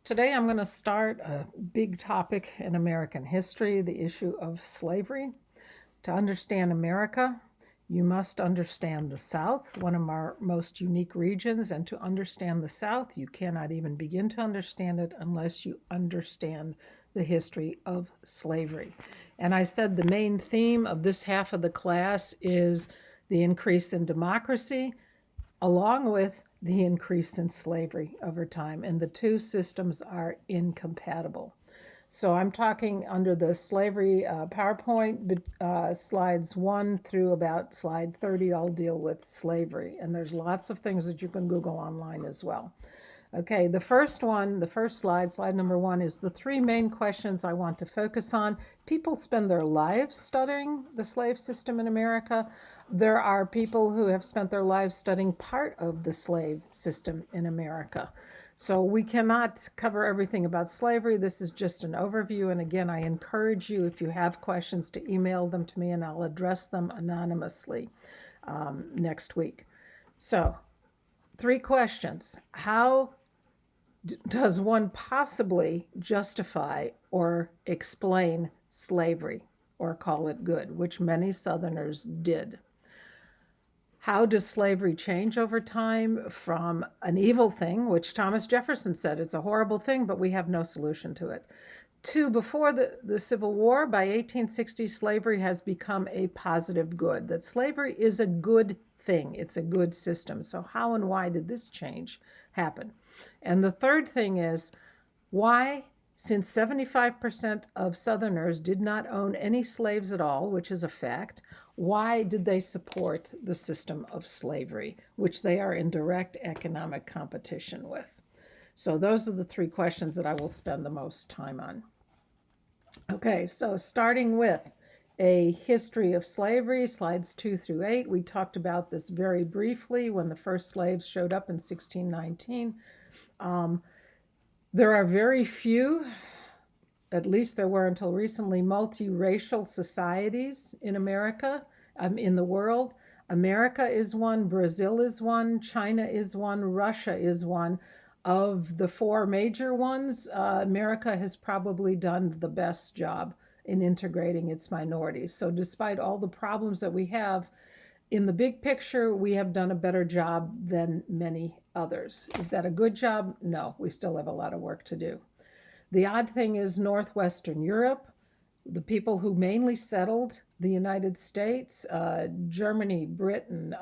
Today I'm going to start a big topic in American history, the issue of slavery. To understand America, you must understand the South, one of our most unique regions, and to understand the South, you cannot even begin to understand it unless you understand the history of slavery. And I said the main theme of this half of the class is the increase in democracy, along with the increase in slavery over time, and the two systems are incompatible. So I'm talking under the slavery PowerPoint, slides 1 through about slide 30, I'll deal with slavery. And there's lots of things that you can Google online as well. Okay, the first slide, slide number 1, is the three main questions I want to focus on. People spend their lives studying the slave system in America. There are people who have spent their lives studying part of the slave system in America. So we cannot cover everything about slavery. This is just an overview. And again, I encourage you, if you have questions, to email them to me and I'll address them anonymously next week. So, three questions. How does one possibly justify or explain slavery or call it good, which many Southerners did? How does slavery change over time from an evil thing, which Thomas Jefferson said it's a horrible thing, but we have no solution to it, to before the Civil War, by 1860, slavery has become a positive good, that slavery is a good thing, it's a good system. So how and why did this change happen? And the third thing is, why, since 75% of Southerners did not own any slaves at all, which is a fact, why did they support the system of slavery, which they are in direct economic competition with? So those are the three questions that I will spend the most time on. Okay, so starting with a history of slavery, slides 2 through 8. We talked about this very briefly when the first slaves showed up in 1619. There are very few, at least there were until recently, multiracial societies in America, in the world. America is one, Brazil is one, China is one, Russia is one. Of the four major ones, America has probably done the best job in integrating its minorities. So despite all the problems that we have, in the big picture, we have done a better job than many others. Is that a good job? No, we still have a lot of work to do. The odd thing is Northwestern Europe, the people who mainly settled the United States, Germany, Britain,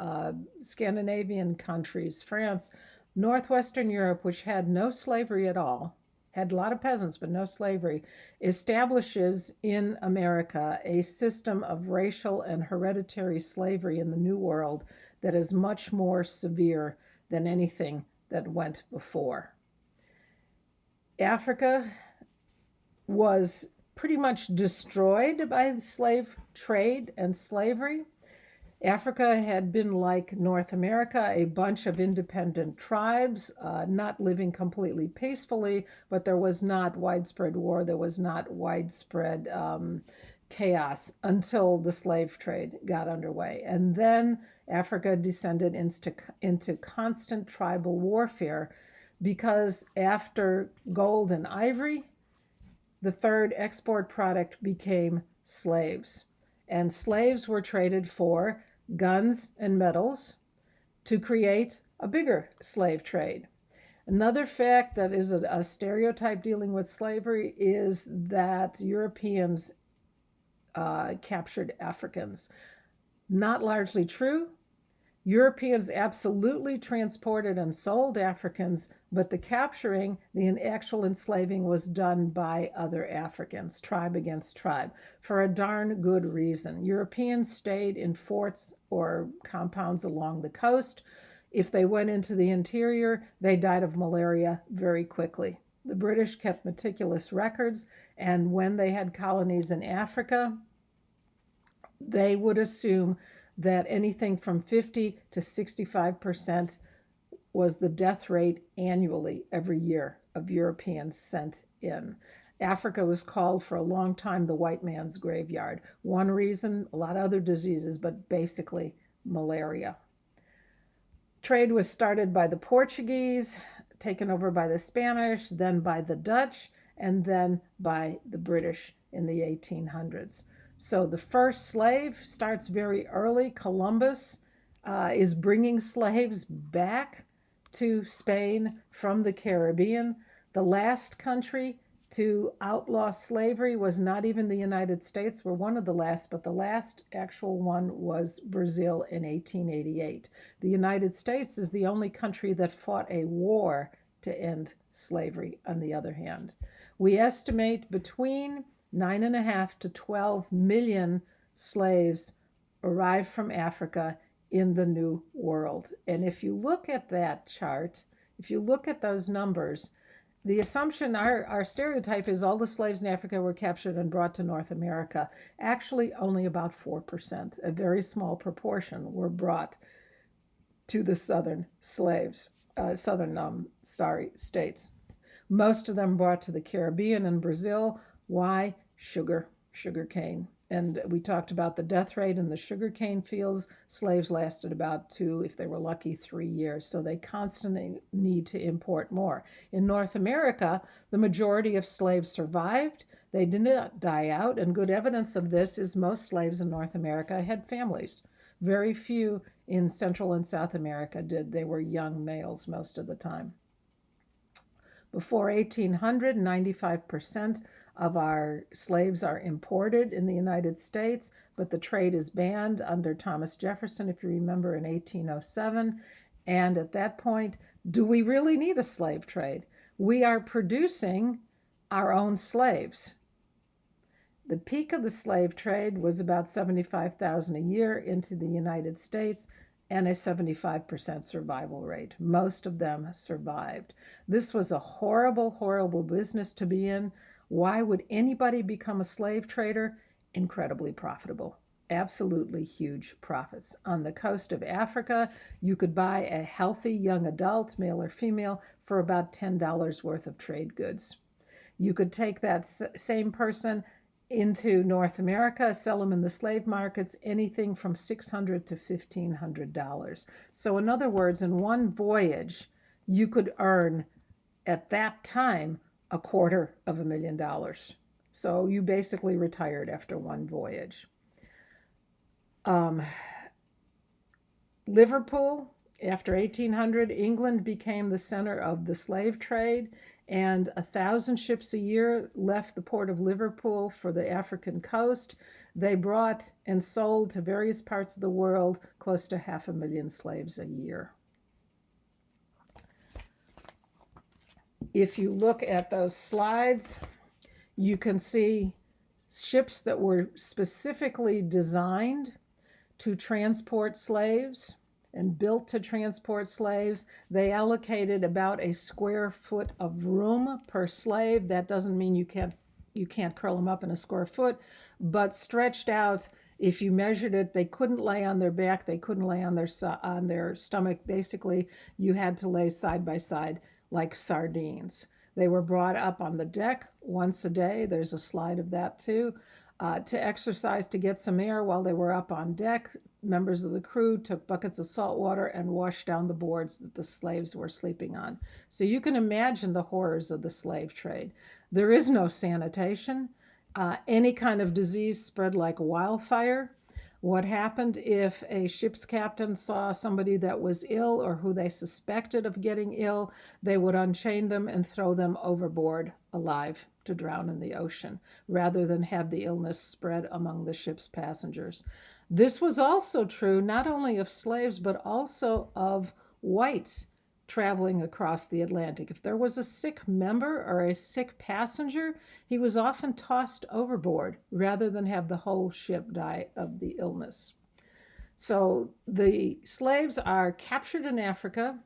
Scandinavian countries, France, Northwestern Europe, which had no slavery at all, had a lot of peasants, but no slavery, establishes in America a system of racial and hereditary slavery in the New World that is much more severe than anything that went before. Africa was pretty much destroyed by the slave trade and slavery. Africa had been like North America, a bunch of independent tribes, not living completely peacefully, but there was not widespread war, there was not widespread chaos until the slave trade got underway. And then Africa descended into constant tribal warfare because after gold and ivory, the third export product became slaves. And slaves were traded for guns and metals to create a bigger slave trade. Another fact that is a stereotype dealing with slavery is that Europeans captured Africans. Not largely true. Europeans absolutely transported and sold Africans, but the capturing, the actual enslaving, was done by other Africans, tribe against tribe, for a darn good reason. Europeans stayed in forts or compounds along the coast. If they went into the interior, they died of malaria very quickly. The British kept meticulous records, and when they had colonies in Africa, they would assume that anything from 50 to 65% was the death rate annually every year of Europeans sent in. Africa was called for a long time the white man's graveyard. One reason, a lot of other diseases, but basically malaria. Trade was started by the Portuguese taken over by the Spanish, then by the Dutch, and then by the British in the 1800s. So the first slave starts very early. Columbus is bringing slaves back to Spain from the Caribbean. The last country to outlaw slavery was not even the United States. We're one of the last, but the last actual one was Brazil in 1888. The United States is the only country that fought a war to end slavery, on the other hand. We estimate between 9.5 to 12 million slaves arrived from Africa in the New World. And if you look at that chart, if you look at those numbers, the assumption, our stereotype is all the slaves in Africa were captured and brought to North America. Actually, only about 4%, a very small proportion, were brought to the southern states. States. Most of them brought to the Caribbean and Brazil. Why? Sugar cane. And we talked about the death rate in the sugarcane fields. Slaves lasted about 2, if they were lucky, 3 years. So they constantly need to import more. In North America, the majority of slaves survived. They did not die out. And good evidence of this is most slaves in North America had families. Very few in Central and South America did. They were young males most of the time. Before 1800, 95% of our slaves are imported in the United States, but the trade is banned under Thomas Jefferson, if you remember, in 1807. And at that point, do we really need a slave trade? We are producing our own slaves. The peak of the slave trade was about 75,000 a year into the United States, and a 75% survival rate. Most of them survived. This was a horrible, horrible business to be in. Why would anybody become a slave trader? Incredibly profitable. Absolutely huge profits. On the coast of Africa, you could buy a healthy young adult, male or female, for about $10 worth of trade goods. You could take that same person into North America, sell them in the slave markets, anything from $600 to $1,500. So in other words, in one voyage, you could earn, at that time, $250,000. So you basically retired after one voyage. Liverpool, after 1800, England became the center of the slave trade, and 1,000 ships a year left the port of Liverpool for the African coast. They brought and sold to various parts of the world close to 500,000 slaves a year. If you look at those slides, you can see ships that were specifically designed to transport slaves and built to transport slaves. They allocated about a square foot of room per slave. That doesn't mean you can't curl them up in a square foot, but stretched out, if you measured it, they couldn't lay on their back, they couldn't lay on their stomach. Basically, you had to lay side by side like sardines. They were brought up on the deck once a day. There's a slide of that too. To exercise, to get some air while they were up on deck. Members of the crew took buckets of salt water and washed down the boards that the slaves were sleeping on. So you can imagine the horrors of the slave trade. There is no sanitation. Any kind of disease spread like wildfire. What happened if a ship's captain saw somebody that was ill or who they suspected of getting ill? They would unchain them and throw them overboard alive to drown in the ocean, rather than have the illness spread among the ship's passengers. This was also true not only of slaves, but also of whites traveling across the Atlantic. If there was a sick member or a sick passenger, he was often tossed overboard rather than have the whole ship die of the illness. So the slaves are captured in Africa,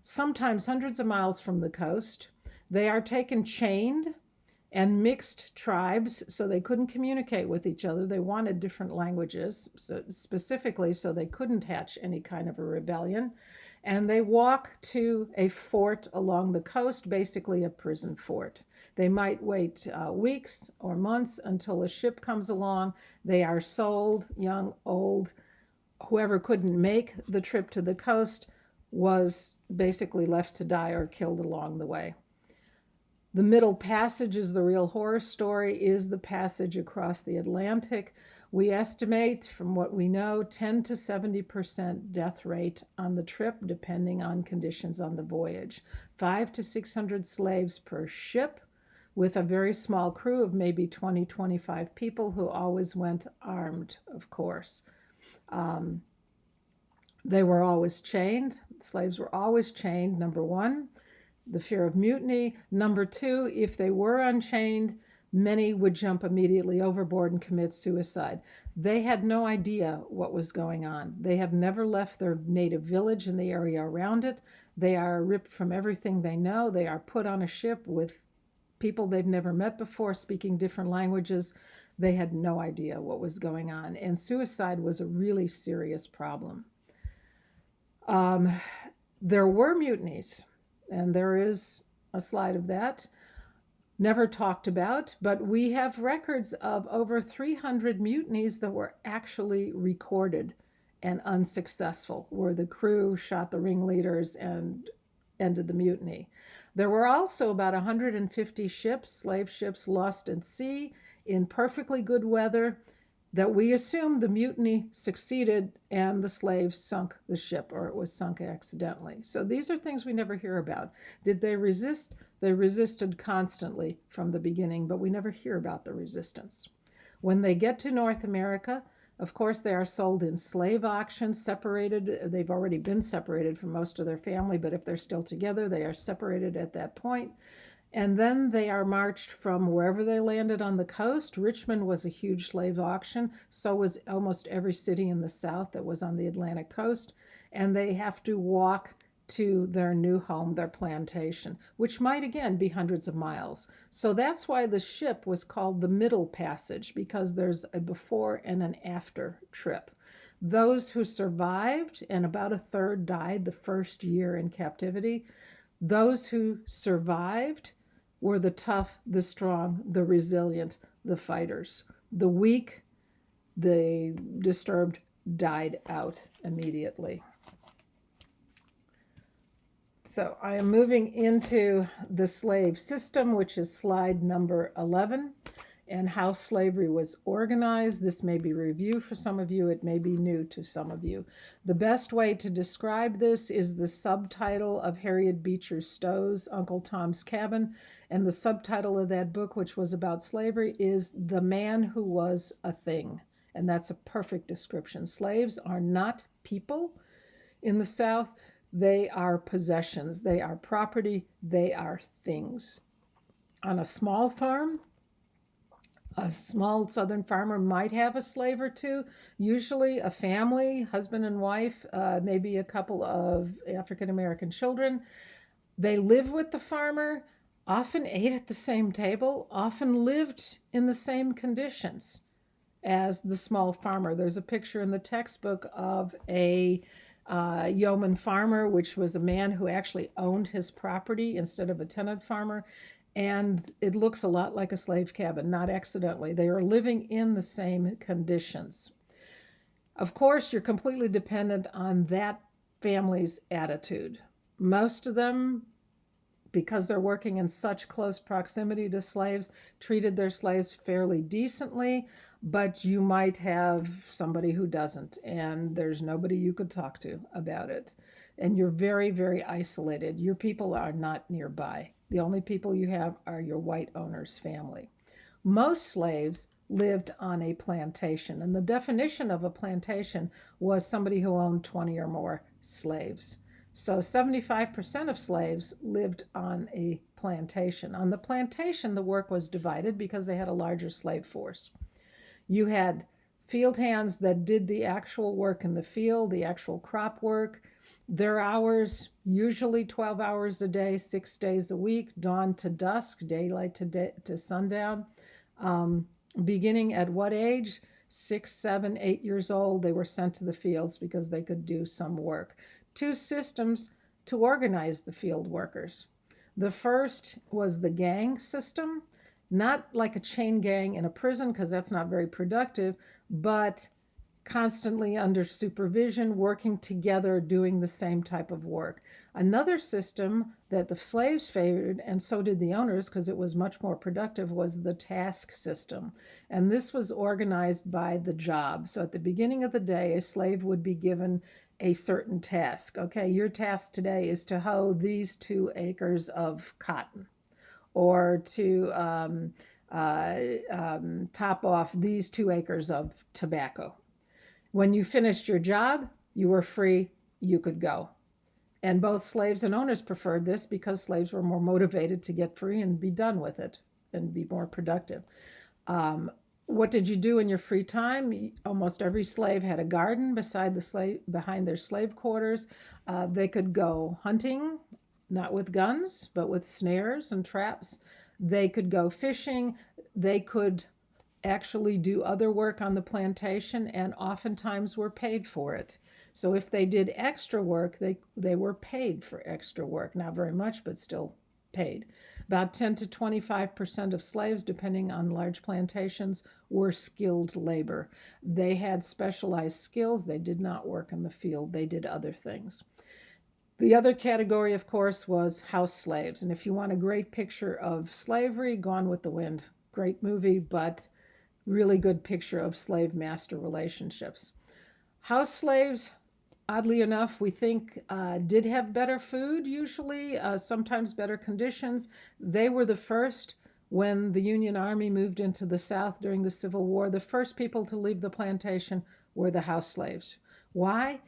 sometimes hundreds of miles from the coast. They are taken chained and mixed tribes, so they couldn't communicate with each other. They wanted different languages, specifically so they couldn't hatch any kind of a rebellion. And they walk to a fort along the coast, basically a prison fort. They might wait weeks or months until a ship comes along. They are sold, young, old, whoever couldn't make the trip to the coast was basically left to die or killed along the way. The Middle Passage is the real horror story, is the passage across the Atlantic. We estimate, from what we know, 10 to 70% death rate on the trip, depending on conditions on the voyage. 500 to 600 slaves per ship, with a very small crew of maybe 20, 25 people who always went armed, of course. They were always chained. Slaves were always chained, number one. The fear of mutiny. Number two, if they were unchained, many would jump immediately overboard and commit suicide. They had no idea what was going on. They have never left their native village and the area around it. They are ripped from everything they know. They are put on a ship with people they've never met before, speaking different languages. They had no idea what was going on. And suicide was a really serious problem. There were mutinies, and there is a slide of that, never talked about, but we have records of over 300 mutinies that were actually recorded and unsuccessful, where the crew shot the ringleaders and ended the mutiny. There were also about 150 ships, slave ships, lost at sea in perfectly good weather, that we assume the mutiny succeeded and the slaves sunk the ship, or it was sunk accidentally. So these are things we never hear about. Did they resist? They resisted constantly from the beginning, but we never hear about the resistance. When they get to North America, of course, they are sold in slave auctions, separated. They've already been separated from most of their family, but if they're still together, they are separated at that point. And then they are marched from wherever they landed on the coast. Richmond was a huge slave auction. So was almost every city in the South that was on the Atlantic coast. And they have to walk to their new home, their plantation, which might again be hundreds of miles. So that's why the ship was called the Middle Passage, because there's a before and an after trip. Those who survived, and about a third died the first year in captivity, those who survived were the tough, the strong, the resilient, the fighters. The weak, the disturbed, died out immediately. So I am moving into the slave system, which is slide number 11, and how slavery was organized. This may be review for some of you. It may be new to some of you. The best way to describe this is the subtitle of Harriet Beecher Stowe's Uncle Tom's Cabin. And the subtitle of that book, which was about slavery, is The Man Who Was a Thing. And that's a perfect description. Slaves are not people in the South. They are possessions. They are property. They are things. On a small farm, a small southern farmer might have a slave or two, usually a family, husband and wife, maybe a couple of African-American children. They live with the farmer, often ate at the same table, often lived in the same conditions as the small farmer. There's a picture in the textbook of a yeoman farmer, which was a man who actually owned his property instead of a tenant farmer. And it looks a lot like a slave cabin, not accidentally. They are living in the same conditions. Of course, you're completely dependent on that family's attitude. Most of them, because they're working in such close proximity to slaves, treated their slaves fairly decently, but you might have somebody who doesn't, and there's nobody you could talk to about it. And you're very, very isolated. Your people are not nearby. The only people you have are your white owner's family. Most slaves lived on a plantation, and the definition of a plantation was somebody who owned 20 or more slaves. So 75% of slaves lived on a plantation. On the plantation, the work was divided because they had a larger slave force. You had field hands that did the actual work in the field, the actual crop work. Their hours, usually 12 hours a day, 6 days a week, dawn to dusk, daylight to sundown. Beginning at what age? 6, 7, 8 years old, they were sent to the fields because they could do some work. 2 systems to organize the field workers. The first was the gang system, not like a chain gang in a prison, because that's not very productive, but constantly under supervision, working together, doing the same type of work. Another system that the slaves favored, and so did the owners because it was much more productive, was the task system. And this was organized by the job. So at the beginning of the day, a slave would be given a certain task. Okay, your task today is to hoe these 2 acres of cotton, or to top off these 2 acres of tobacco. When you finished your job, you were free, you could go. And both slaves and owners preferred this because slaves were more motivated to get free and be done with it and be more productive. What did you do in your free time? Almost every slave had a garden behind their slave quarters. They could go hunting, not with guns, but with snares and traps. They could go fishing. They could actually do other work on the plantation and oftentimes were paid for it. So if they did extra work, they were paid for extra work. Not very much, but still paid. About 10 to 25% of slaves, depending on large plantations, were skilled labor. They had specialized skills. They did not work in the field. They did other things. The other category, of course, was house slaves. And if you want a great picture of slavery, Gone with the Wind. Great movie, but really good picture of slave-master relationships. House slaves, oddly enough, we think did have better food usually, sometimes better conditions. They were the first, when the Union Army moved into the South during the Civil War, the first people to leave the plantation were the house slaves. Why?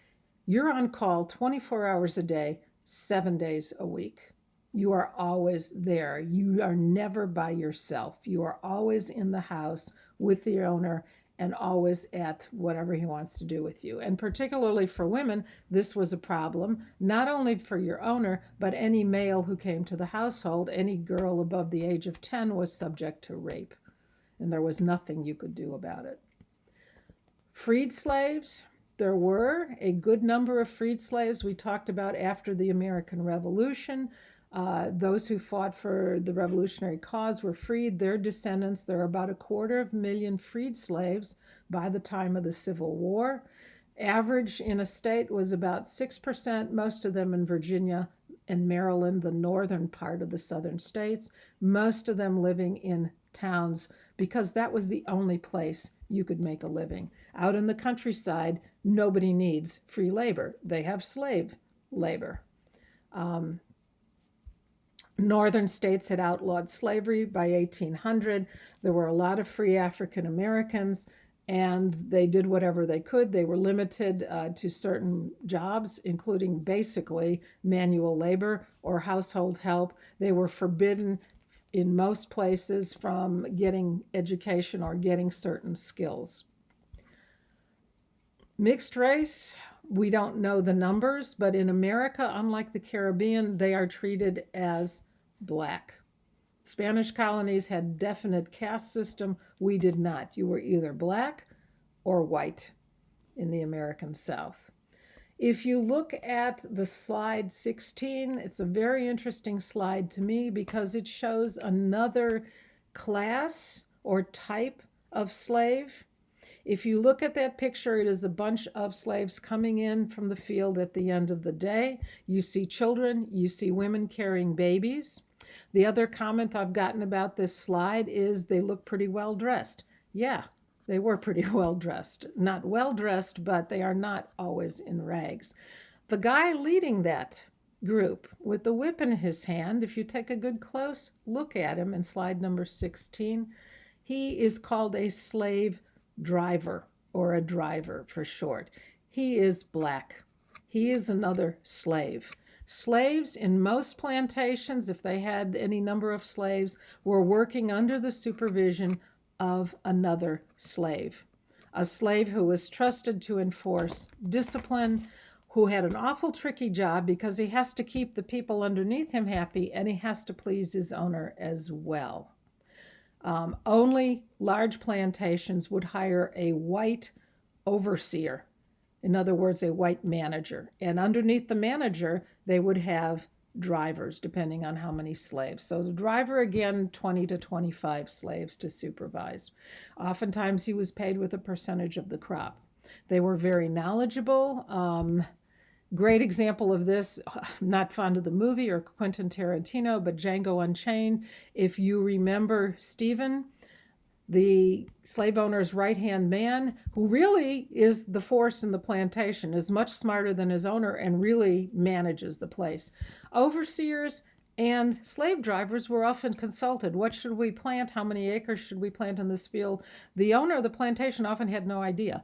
You're on call 24 hours a day, 7 days a week. You are always there. You are never by yourself. You are always in the house with the owner and always at whatever he wants to do with you. And particularly for women, this was a problem, not only for your owner, but any male who came to the household. Any girl above the age of 10 was subject to rape, and there was nothing you could do about it. Freed slaves, there were a good number of freed slaves we talked about after the American Revolution. Those who fought for the revolutionary cause were freed. Their descendants, there are about 250,000 freed slaves by the time of the Civil War. Average in a state was about 6%, most of them in Virginia and Maryland, the northern part of the southern states, most of them living in towns because that was the only place you could make a living. Out in the countryside, nobody needs free labor. They have slave labor. Northern states had outlawed slavery by 1800. There were a lot of free African Americans, and they did whatever they could. They were limited to certain jobs, including basically manual labor or household help. They were forbidden in most places from getting education or getting certain skills. Mixed race, we don't know the numbers, but in America, unlike the Caribbean, they are treated as black. Spanish colonies had definite caste system. We did not. You were either black or white in the American South. If you look at the slide 16, it's a very interesting slide to me because it shows another class or type of slave. If you look at that picture, it is a bunch of slaves coming in from the field at the end of the day. You see children, you see women carrying babies. The other comment I've gotten about this slide is they look pretty well dressed. Yeah, they were pretty well dressed. Not well dressed, but they are not always in rags. The guy leading that group with the whip in his hand, if you take a good close look at him in slide number 16, he is called a slave driver, or a driver for short. He is black. He is another slave. Slaves in most plantations, if they had any number of slaves, were working under the supervision of another slave. A slave who was trusted to enforce discipline, who had an awful tricky job because he has to keep the people underneath him happy and he has to please his owner as well. Only large plantations would hire a white overseer, in other words, a white manager. And underneath the manager, they would have drivers, depending on how many slaves. So the driver, again, 20 to 25 slaves to supervise. Oftentimes, he was paid with a percentage of the crop. They were very knowledgeable. Great example of this, I'm not fond of the movie or Quentin Tarantino, but Django Unchained. If you remember Stephen, the slave owner's right-hand man, who really is the force in the plantation, is much smarter than his owner and really manages the place. Overseers and slave drivers were often consulted. What should we plant? How many acres should we plant in this field? The owner of the plantation often had no idea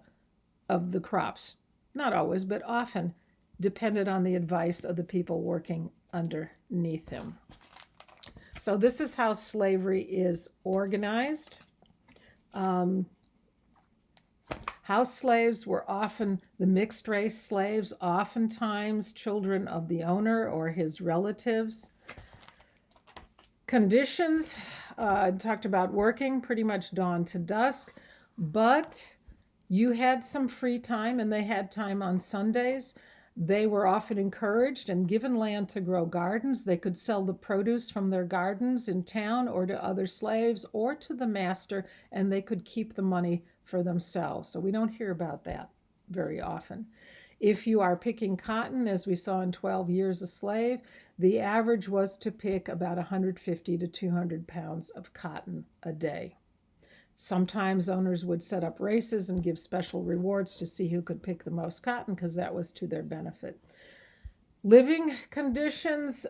of the crops. Not always, but often depended on the advice of the people working underneath him. So this is how slavery is organized. House slaves were often the mixed race slaves, oftentimes children of the owner or his relatives. Conditions, talked about working pretty much dawn to dusk, but you had some free time and they had time on Sundays. They were often encouraged and given land to grow gardens. They could sell the produce from their gardens in town or to other slaves or to the master, and they could keep the money for themselves. So we don't hear about that very often. If you are picking cotton, as we saw in 12 Years a Slave, the average was to pick about 150 to 200 pounds of cotton a day. Sometimes owners would set up races and give special rewards to see who could pick the most cotton because that was to their benefit. Living conditions,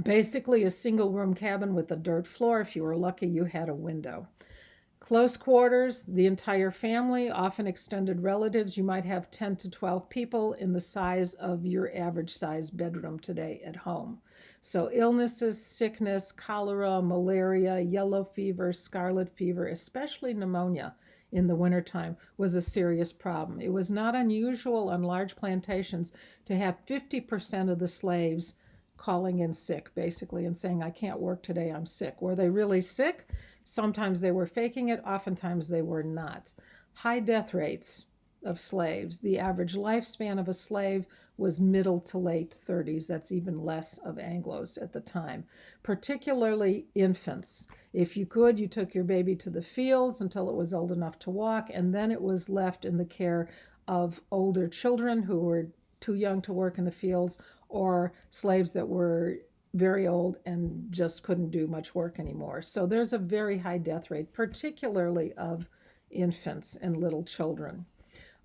basically a single room cabin with a dirt floor. If you were lucky, you had a window. Close quarters, the entire family, often extended relatives. You might have 10 to 12 people in the size of your average size bedroom today at home. So illnesses, sickness, cholera, malaria, yellow fever, scarlet fever, especially pneumonia in the wintertime, was a serious problem. It was not unusual on large plantations to have 50% of the slaves calling in sick, basically, and saying, I can't work today, I'm sick. Were they really sick? Sometimes they were faking it, oftentimes they were not. High death rates of slaves. The average lifespan of a slave was middle to late 30s. That's even less of Anglos at the time, particularly infants. If you could, you took your baby to the fields until it was old enough to walk, and then it was left in the care of older children who were too young to work in the fields, or slaves that were very old and just couldn't do much work anymore. So there's a very high death rate, particularly of infants and little children.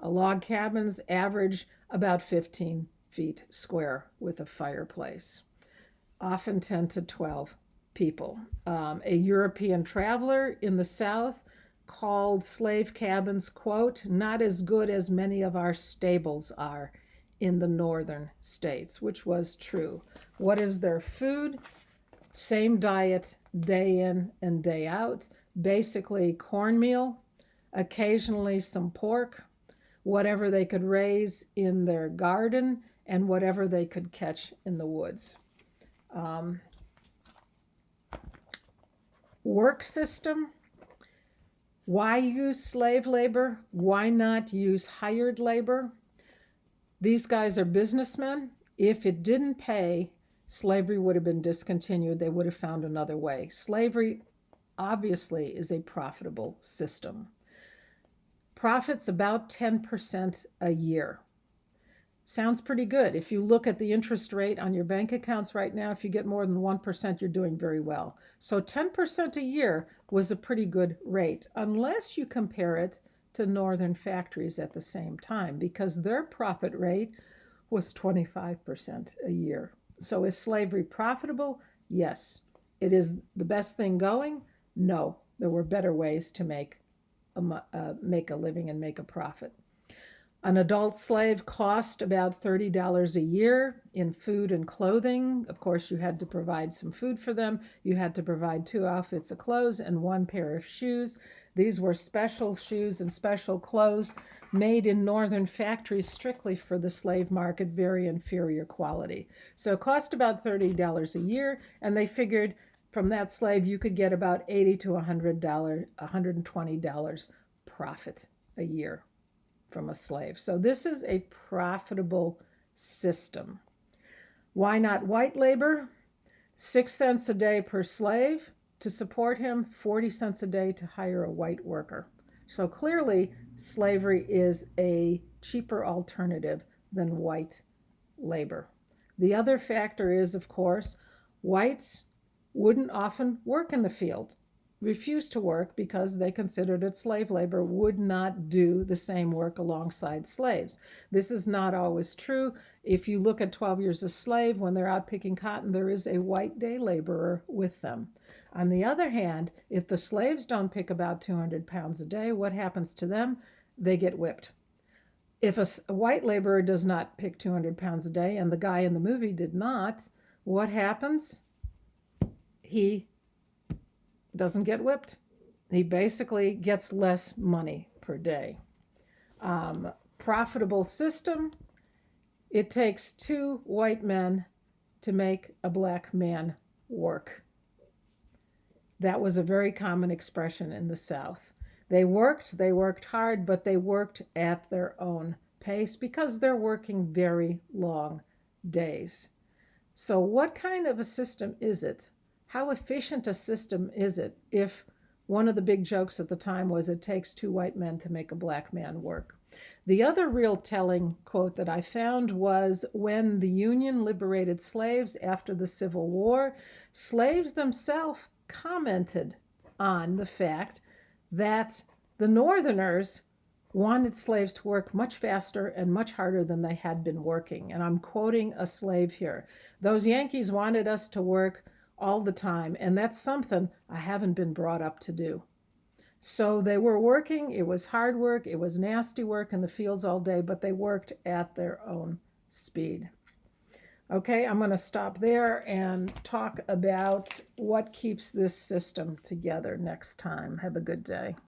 Log cabins average about 15 feet square with a fireplace, often 10 to 12 people. A European traveler in the South called slave cabins, quote, not as good as many of our stables are in the northern states, which was true. What is their food? Same diet day in and day out. Basically cornmeal, occasionally some pork, whatever they could raise in their garden, and whatever they could catch in the woods. Work system. Why use slave labor? Why not use hired labor? These guys are businessmen. If it didn't pay, slavery would have been discontinued. They would have found another way. Slavery, obviously, is a profitable system. Profits about 10% a year. Sounds pretty good. If you look at the interest rate on your bank accounts right now, if you get more than 1%, you're doing very well. So 10% a year was a pretty good rate, unless you compare it to northern factories at the same time, because their profit rate was 25% a year. So is slavery profitable? Yes. It is the best thing going? No. There were better ways to make a living and make a profit. An adult slave cost about $30 a year in food and clothing. Of course, you had to provide some food for them. You had to provide 2 outfits of clothes and 1 pair of shoes. These were special shoes and special clothes made in northern factories strictly for the slave market, very inferior quality. So it cost about $30 a year, and they figured from that slave you could get about $80 to $120 profit a year from a slave. So this is a profitable system. Why not white labor? 6 cents a day per slave to support him, 40 cents a day to hire a white worker. So clearly, slavery is a cheaper alternative than white labor. The other factor is, of course, whites wouldn't often work in the field, refused to work because they considered it slave labor, would not do the same work alongside slaves. This is not always true. If you look at 12 Years a Slave, when they're out picking cotton, there is a white day laborer with them. On the other hand, if the slaves don't pick about 200 pounds a day, what happens to them? They get whipped. If a white laborer does not pick 200 pounds a day, and the guy in the movie did not, what happens? He doesn't get whipped. He basically gets less money per day. Profitable system. It takes 2 white men to make a black man work. That was a very common expression in the South. They worked hard, but they worked at their own pace because they're working very long days. So what kind of a system is it? How efficient a system is it if one of the big jokes at the time was it takes 2 white men to make a black man work? The other real telling quote that I found was when the Union liberated slaves after the Civil War, slaves themselves commented on the fact that the Northerners wanted slaves to work much faster and much harder than they had been working. And I'm quoting a slave here. Those Yankees wanted us to work all the time, and that's something I haven't been brought up to do. So they were working. It was hard work. It was nasty work in the fields all day, but they worked at their own speed. Okay, I'm going to stop there and talk about what keeps this system together next time. Have a good day.